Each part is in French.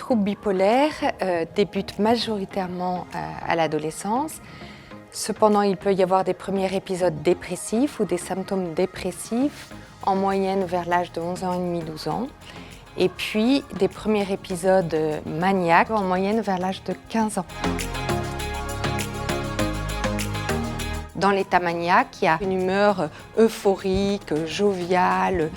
troubles bipolaires débutent majoritairement à l'adolescence. Cependant, il peut y avoir des premiers épisodes dépressifs ou des symptômes dépressifs, en moyenne vers l'âge de 11 ans et demi, 12 ans. Et puis des premiers épisodes maniaques, en moyenne vers l'âge de 15 ans. Dans l'état maniaque, il y a une humeur euphorique, joviale,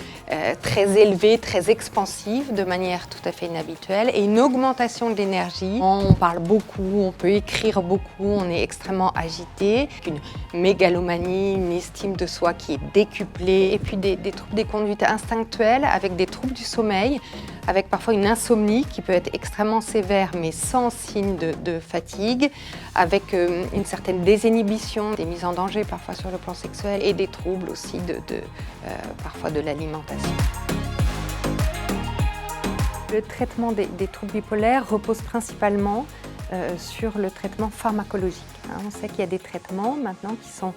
très élevée, très expansive, de manière tout à fait inhabituelle, et une augmentation de l'énergie. On parle beaucoup, on peut écrire beaucoup, on est extrêmement agité, une mégalomanie, une estime de soi qui est décuplée, et puis des troubles des conduites instinctuelles avec des troubles du sommeil, avec parfois une insomnie qui peut être extrêmement sévère mais sans signe de fatigue, avec une certaine désinhibition, des mises en danger parfois sur le plan sexuel et des troubles aussi parfois de l'alimentation. Le traitement des troubles bipolaires repose principalement sur le traitement pharmacologique. On sait qu'il y a des traitements maintenant qui sont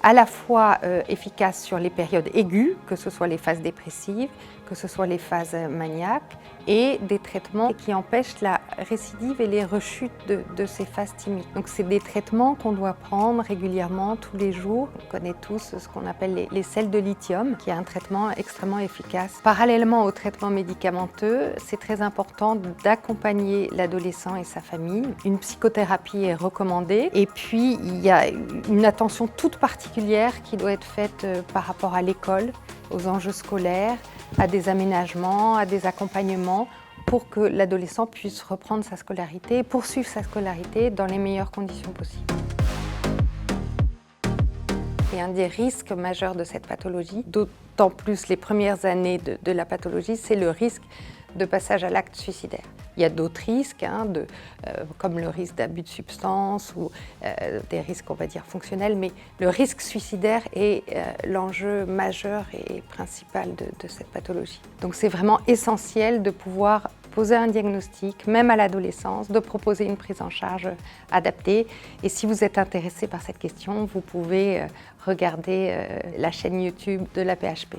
à la fois efficaces sur les périodes aiguës, que ce soit les phases dépressives, que ce soit les phases maniaques, et des traitements qui empêchent la récidive et les rechutes de ces phases timides. Donc c'est des traitements qu'on doit prendre régulièrement, tous les jours. On connaît tous ce qu'on appelle les sels de lithium, qui est un traitement extrêmement efficace. Parallèlement au traitement médicamenteux, c'est très important d'accompagner l'adolescent et sa famille. Une psychothérapie est recommandée, et puis il y a une attention toute particulière qui doit être faite par rapport à l'école, aux enjeux scolaires, à des aménagements, à des accompagnements pour que l'adolescent puisse reprendre sa scolarité, poursuivre sa scolarité dans les meilleures conditions possibles. Et un des risques majeurs de cette pathologie, d'autant plus les premières années de la pathologie, c'est le risque de passage à l'acte suicidaire. Il y a d'autres risques, comme le risque d'abus de substances ou des risques, on va dire, fonctionnels, mais le risque suicidaire est l'enjeu majeur et principal de cette pathologie. Donc c'est vraiment essentiel de pouvoir poser un diagnostic, même à l'adolescence, de proposer une prise en charge adaptée. Et si vous êtes intéressé par cette question, vous pouvez regarder la chaîne YouTube de la PHP.